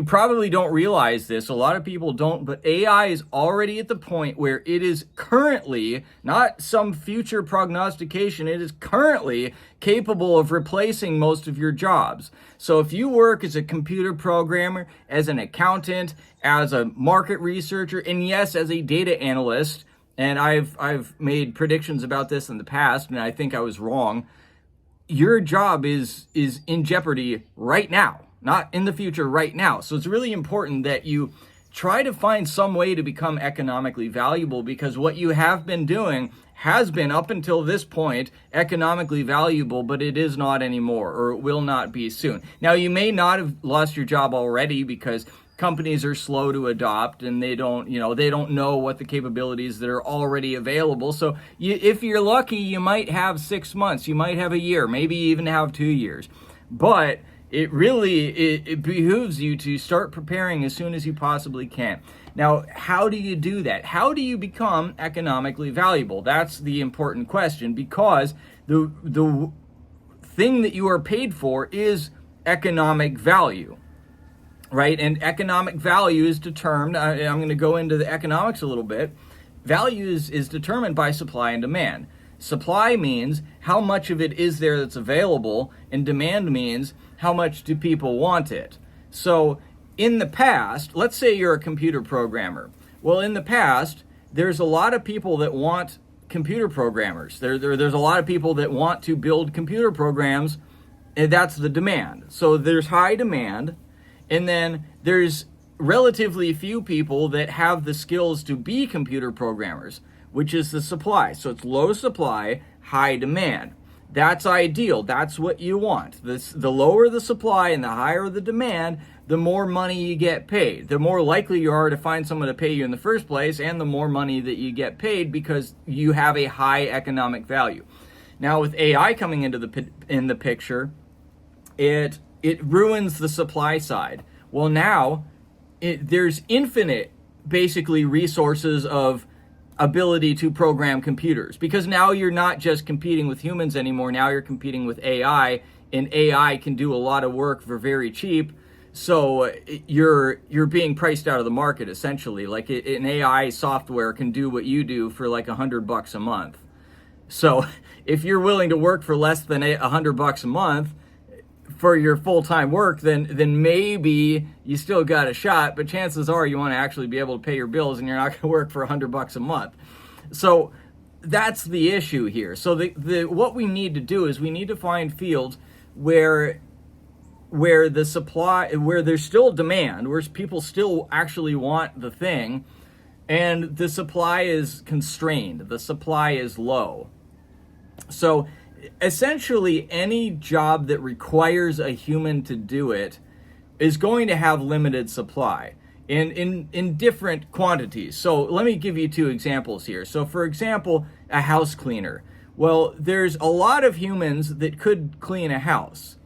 You probably don't realize this. A lot of people don't, but AI is already at the point where it is currently, not some future prognostication, it is currently capable of replacing most of your jobs. So if you work as a computer programmer, as an accountant, as a market researcher, and yes, as a data analyst, and I've made predictions about this in the past, and I think I was wrong, your job is in jeopardy right now, not in the future, right now. So it's really important that you try to find some way to become economically valuable, because what you have been doing has been, up until this point, economically valuable, but it is not anymore, or it will not be soon. Now, you may not have lost your job already because companies are slow to adopt and they don't know what the capabilities that are already available. So if you're lucky, you might have 6 months, you might have a year, maybe even have 2 years. But it behooves you to start preparing as soon as you possibly can. Now, how do you do that? How do you become economically valuable? That's the important question, because the thing that you are paid for is economic value. Right? And economic value is determined, I'm going to go into the economics a little bit. Value is determined by supply and demand. Supply means how much of it is there that's available, and demand means how much do people want it. So in the past, let's say you're a computer programmer. Well, in the past, there's a lot of people that want computer programmers. There's a lot of people that want to build computer programs, and that's the demand. So there's high demand. And then there's relatively few people that have the skills to be computer programmers, which is the supply. So it's low supply, high demand. That's ideal. That's what you want. The lower the supply and the higher the demand, the more money you get paid. The more likely you are to find someone to pay you in the first place, and the more money that you get paid because you have a high economic value. Now, with AI coming into the picture, it ruins the supply side. Well, now there's infinite, basically, resources of ability to program computers, because now you're not just competing with humans anymore. Now you're competing with AI, and AI can do a lot of work for very cheap. So you're being priced out of the market, essentially. Like an AI software can do what you do for like $100 a month. So if you're willing to work for less than $100 a month for your full-time work, then maybe you still got a shot, but chances are you want to actually be able to pay your bills, and you're not going to work for $100 a month. So that's the issue here. So what we need to do is we need to find fields where the supply, where there's still demand, where people still actually want the thing, and the supply is constrained, the supply is low. So essentially, any job that requires a human to do it is going to have limited supply in different quantities. So let me give you 2 examples here. So for example, a house cleaner. Well, there's a lot of humans that could clean a house,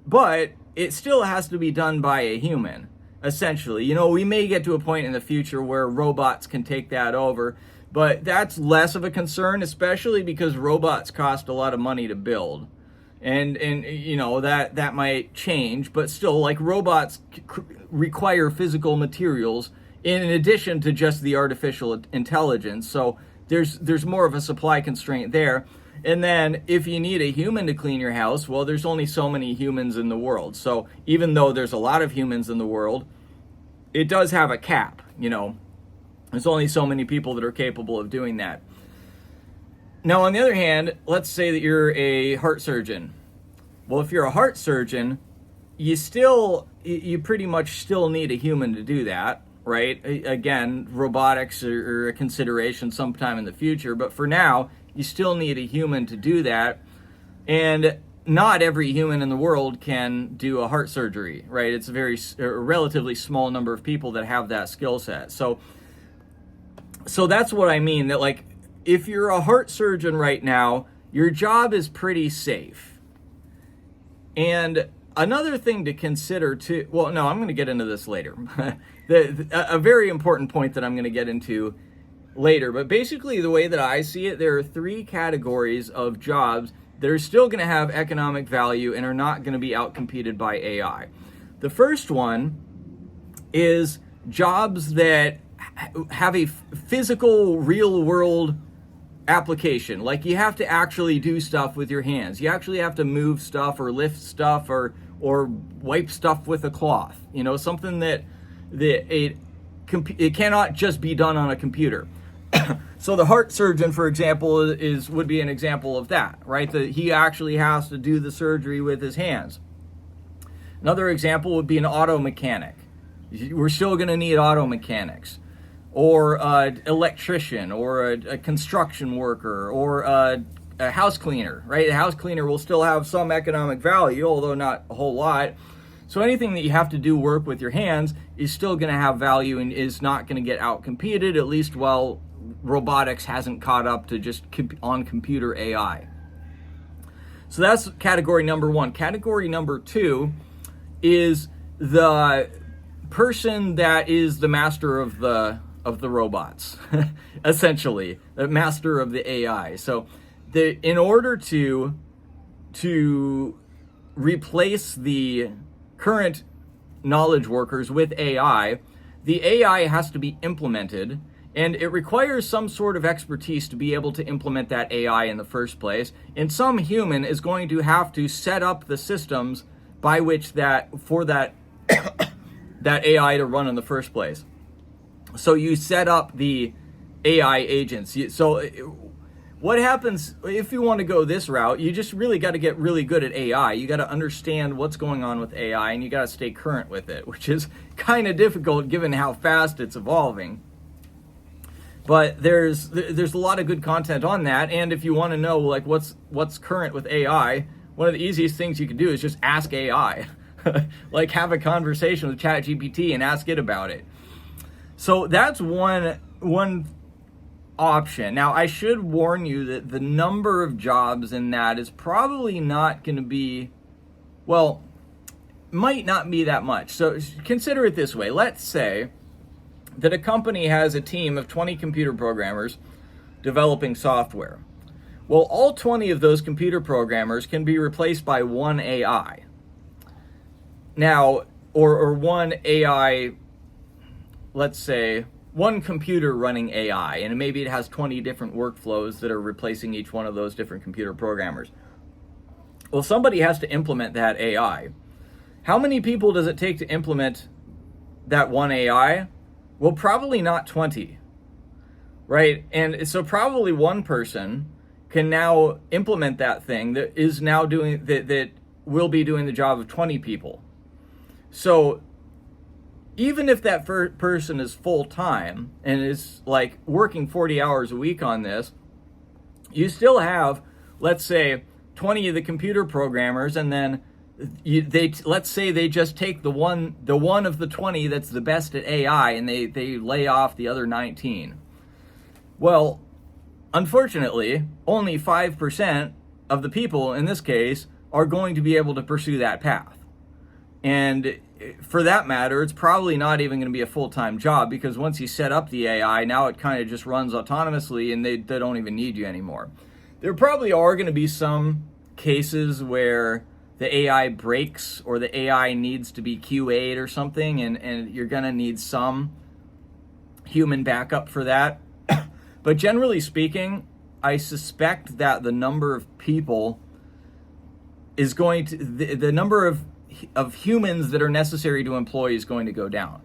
but it still has to be done by a human, essentially. We may get to a point in the future where robots can take that over, but that's less of a concern, especially because robots cost a lot of money to build. And that might change, but still, like, robots require physical materials in addition to just the artificial intelligence. So there's more of a supply constraint there. And then if you need a human to clean your house, well, there's only so many humans in the world. So even though there's a lot of humans in the world, it does have a cap, There's only so many people that are capable of doing that. Now, on the other hand, let's say that you're a heart surgeon. Well, if you're a heart surgeon, you pretty much still need a human to do that, right? Again, robotics are a consideration sometime in the future, but for now, you still need a human to do that. And not every human in the world can do a heart surgery, right? It's a relatively small number of people that have that skill set. So that's what I mean, that, like, if you're a heart surgeon right now, your job is pretty safe. And another thing to consider too, well, no, I'm going to get into this later. A very important point that I'm going to get into later, but basically the way that I see it, there are 3 categories of jobs that are still going to have economic value and are not going to be outcompeted by AI. The first one is jobs that have a physical, real world application. Like you have to actually do stuff with your hands. You actually have to move stuff or lift stuff or wipe stuff with a cloth. Something that it cannot just be done on a computer. So the heart surgeon, for example, would be an example of that, right? That he actually has to do the surgery with his hands. Another example would be an auto mechanic. We're still going to need auto mechanics, or an electrician, or a construction worker, or a house cleaner, right? A house cleaner will still have some economic value, although not a whole lot. So anything that you have to do work with your hands is still going to have value and is not going to get out-competed, at least while robotics hasn't caught up to just on computer AI. So that's category number one. Category number two is the person that is the master of the robots, essentially, the master of the AI. So in order to replace the current knowledge workers with AI, the AI has to be implemented, and it requires some sort of expertise to be able to implement that AI in the first place. And some human is going to have to set up the systems by which that AI to run in the first place. So you set up the AI agents. So what happens if you want to go this route? You just really got to get really good at AI. You got to understand what's going on with AI, and you got to stay current with it, which is kind of difficult given how fast it's evolving. But there's a lot of good content on that, and if you want to know like what's current with AI, one of the easiest things you can do is just ask AI. Like have a conversation with ChatGPT and ask it about it. So that's one option. Now, I should warn you that the number of jobs in that is probably not going to be, well, might not be that much. So consider it this way. Let's say that a company has a team of 20 computer programmers developing software. Well, all 20 of those computer programmers can be replaced by one AI. Now, or one AI, let's say, one computer running AI, and maybe it has 20 different workflows that are replacing each one of those different computer programmers. Well, somebody has to implement that AI. How many people does it take to implement that one AI? Well, probably not 20, right? And so probably one person can now implement that thing that is now doing, that will be doing the job of 20 people. So even if that person is full-time and is like working 40 hours a week on this, you still have, let's say, 20 of the computer programmers, and then let's say they just take the one of the 20 that's the best at AI, and they lay off the other 19. Well, unfortunately, only 5% of the people in this case are going to be able to pursue that path. And for that matter, it's probably not even going to be a full-time job, because once you set up the AI, now it kind of just runs autonomously and they don't even need you anymore. There probably are going to be some cases where the AI breaks or the AI needs to be QA'd or something, and you're going to need some human backup for that. But generally speaking, I suspect that the number of people is going to, the number of humans that are necessary to employ is going to go down.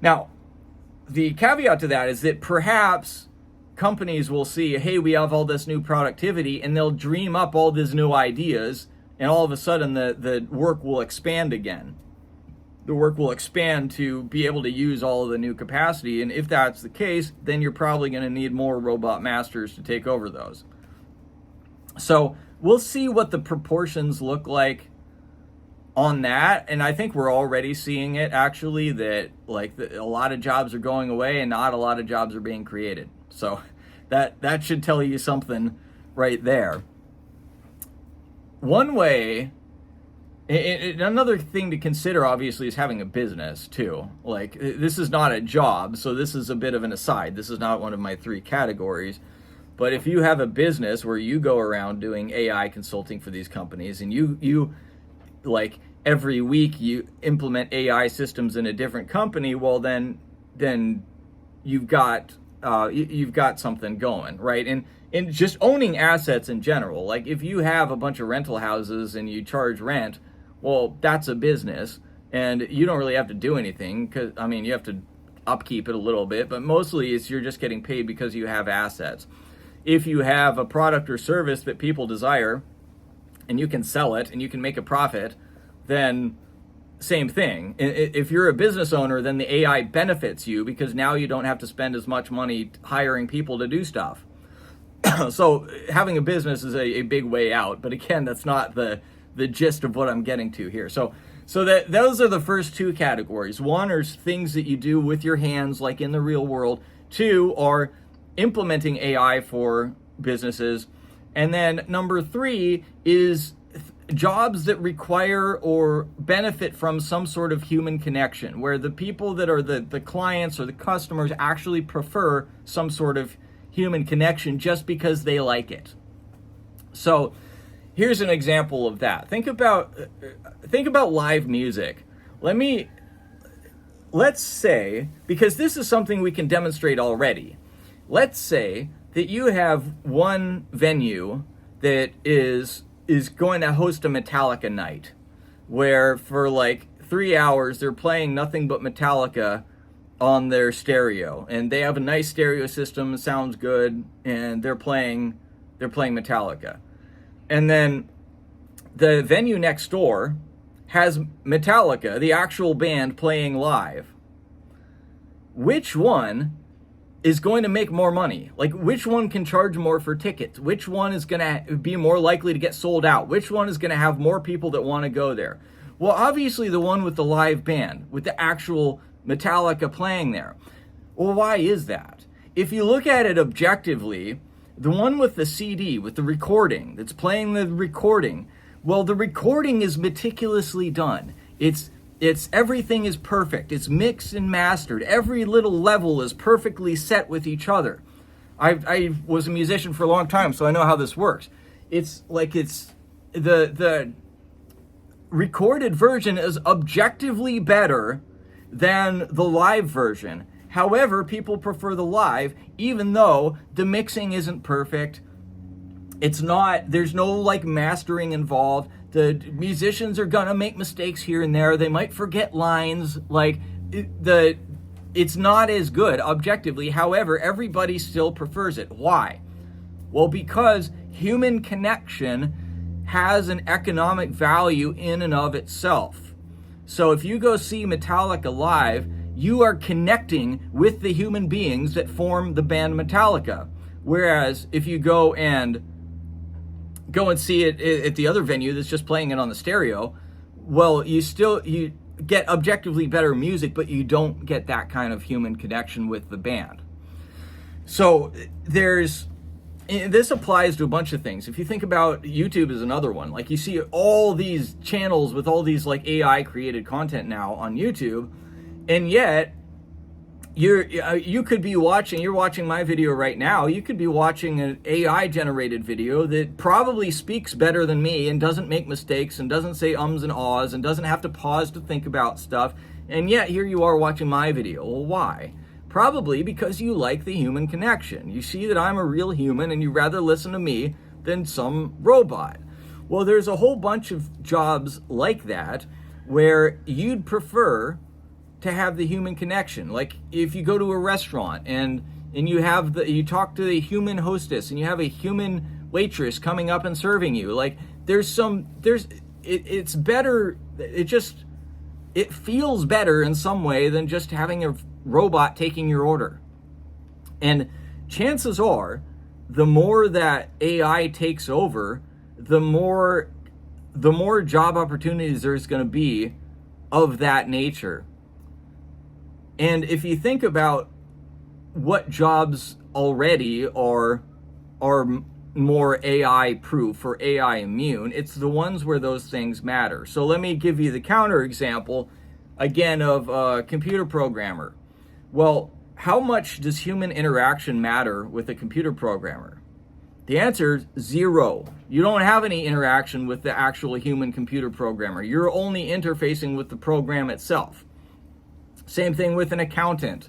Now, the caveat to that is that perhaps companies will see, hey, we have all this new productivity, and they'll dream up all these new ideas, and all of a sudden the work will expand again. The work will expand to be able to use all of the new capacity, and if that's the case, then you're probably going to need more robot masters to take over those. So we'll see what the proportions look like on that, and I think we're already seeing it, actually, that a lot of jobs are going away and not a lot of jobs are being created. So that should tell you something right there. One way, another thing to consider, obviously, is having a business too. Like, this is not a job, so this is a bit of an aside. This is not one of my 3 categories. But if you have a business where you go around doing AI consulting for these companies, and you like, every week you implement AI systems in a different company, well then you've got something going, right? And just owning assets in general, like if you have a bunch of rental houses and you charge rent, well, that's a business, and you don't really have to do anything, because I mean, you have to upkeep it a little bit, but mostly you're just getting paid because you have assets. If you have a product or service that people desire and you can sell it and you can make a profit, then same thing. If you're a business owner, then the AI benefits you because now you don't have to spend as much money hiring people to do stuff. So having a business is a big way out, but again, that's not the gist of what I'm getting to here. So those are the first two categories. One are things that you do with your hands, like in the real world. Two are implementing AI for businesses. And then number three is jobs that require or benefit from some sort of human connection, where the people that are the clients or the customers actually prefer some sort of human connection just because they like it. So here's an example of that. Think about live music. Let's say, because this is something we can demonstrate already. Let's say that you have one venue that is going to host a Metallica night, where for like 3 hours they're playing nothing but Metallica on their stereo, and they have a nice stereo system, sounds good, and they're playing Metallica. And then the venue next door has Metallica, the actual band, playing live. Which one is going to make more money? Like, which one can charge more for tickets? Which one is going to be more likely to get sold out? Which one is going to have more people that want to go there? Well, obviously the one with the live band, with the actual Metallica playing there. Well, why is that? If you look at it objectively, the one with the CD, with the recording, that's playing the recording, well, the recording is meticulously done. It's everything is perfect. It's mixed and mastered. Every little level is perfectly set with each other. I was a musician for a long time, so I know how this works. It's like the recorded version is objectively better than the live version. However, people prefer the live, even though the mixing isn't perfect. It's not, there's no like mastering involved. The musicians are gonna make mistakes here and there. They might forget lines. Like it's not as good objectively. However, everybody still prefers it. Why? Well, because human connection has an economic value in and of itself. So if you go see Metallica live, you are connecting with the human beings that form the band Metallica. Whereas if you go and see it at the other venue that's just playing it on the stereo, well, you get objectively better music, but you don't get that kind of human connection with the band. So this applies to a bunch of things. If you think about YouTube is another one, like you see all these channels with all these like AI created content now on YouTube, and yet you could be watching, you're watching my video right now, you could be watching an AI generated video that probably speaks better than me and doesn't make mistakes and doesn't say ums and ahs and doesn't have to pause to think about stuff, and yet here you are watching my video. Well, why? Probably because you like the human connection. You see that I'm a real human and you rather listen to me than some robot. Well, there's a whole bunch of jobs like that where you'd prefer to have the human connection. Like if you go to a restaurant and you talk to the human hostess and you have a human waitress coming up and serving you, like it's better. It feels better in some way than just having a robot taking your order. And chances are, the more that AI takes over, the more job opportunities there's going to be of that nature. And if you think about what jobs already are more AI proof or AI immune, it's the ones where those things matter. So let me give you the counter example again of a computer programmer. Well, how much does human interaction matter with a computer programmer? The answer is zero. You don't have any interaction with the actual human computer programmer. You're only interfacing with the program itself. Same thing with an accountant,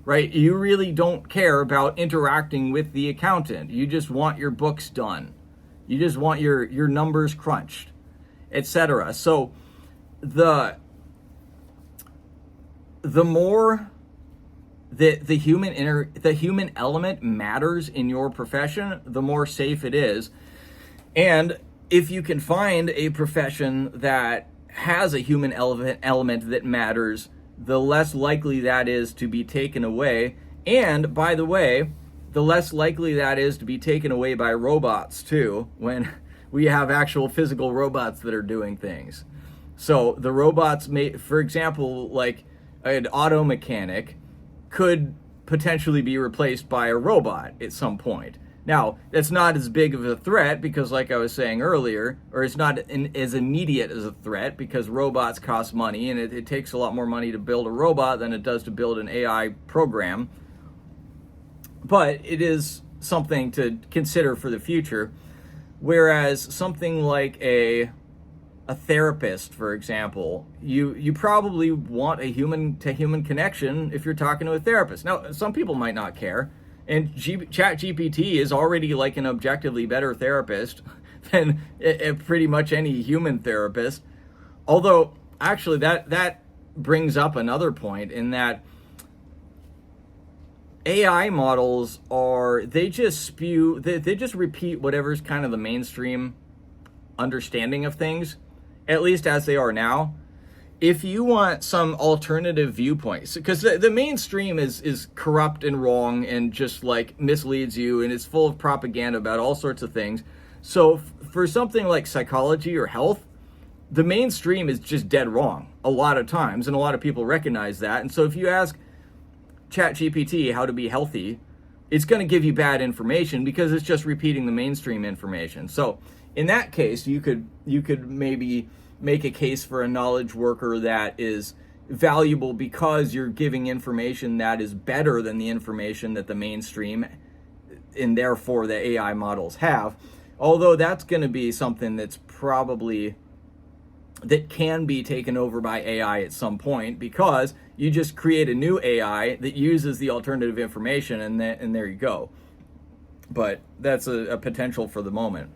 right? You really don't care about interacting with the accountant. You just want your books done. You just want your numbers crunched, etc. So the more the human element matters in your profession, the more safe it is. And if you can find a profession that has a human element that matters, the less likely that is to be taken away. And by the way, the less likely that is to be taken away by robots too, when we have actual physical robots that are doing things. So the robots may, for example, like an auto mechanic could potentially be replaced by a robot at some point. Now, that's not as big of a threat because, like I was saying earlier, or it's not as immediate as a threat because robots cost money, and it takes a lot more money to build a robot than it does to build an AI program. But it is something to consider for the future. Whereas something like a therapist, for example, you probably want a human-to-human connection if you're talking to a therapist. Now, some people might not care, and ChatGPT is already like an objectively better therapist than pretty much any human therapist. Although, actually, that brings up another point in that AI models they just repeat whatever's kind of the mainstream understanding of things, at least as they are now. If you want some alternative viewpoints, because the mainstream is corrupt and wrong and just like misleads you, and it's full of propaganda about all sorts of things. So for something like psychology or health, the mainstream is just dead wrong a lot of times, and a lot of people recognize that. And so if you ask ChatGPT how to be healthy, it's going to give you bad information because it's just repeating the mainstream information. So in that case, you could maybe make a case for a knowledge worker that is valuable because you're giving information that is better than the information that the mainstream and therefore the AI models have. Although that's going to be something that can be taken over by AI at some point, because you just create a new AI that uses the alternative information, and there you go. But that's a potential for the moment.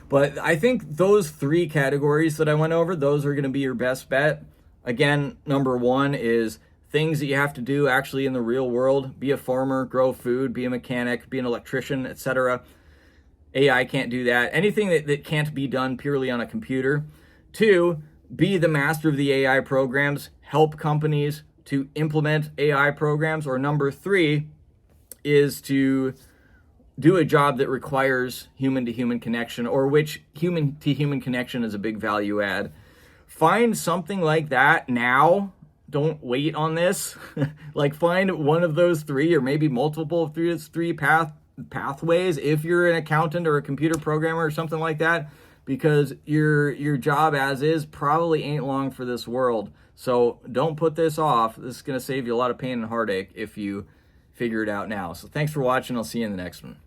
But I think those three categories that I went over, those are going to be your best bet. Again, number one is things that you have to do actually in the real world. Be a farmer, grow food, be a mechanic, be an electrician, etc. AI can't do that. Anything that can't be done purely on a computer. Two, be the master of the AI programs. Help companies to implement AI programs. Or number three is to do a job that requires human-to-human connection, or which human-to-human connection is a big value add. Find something like that now. Don't wait on this. Like, find one of those three, or maybe multiple of those three pathways if you're an accountant or a computer programmer or something like that, because your job as is probably ain't long for this world. So don't put this off. This is going to save you a lot of pain and heartache if you figure it out now. So thanks for watching. I'll see you in the next one.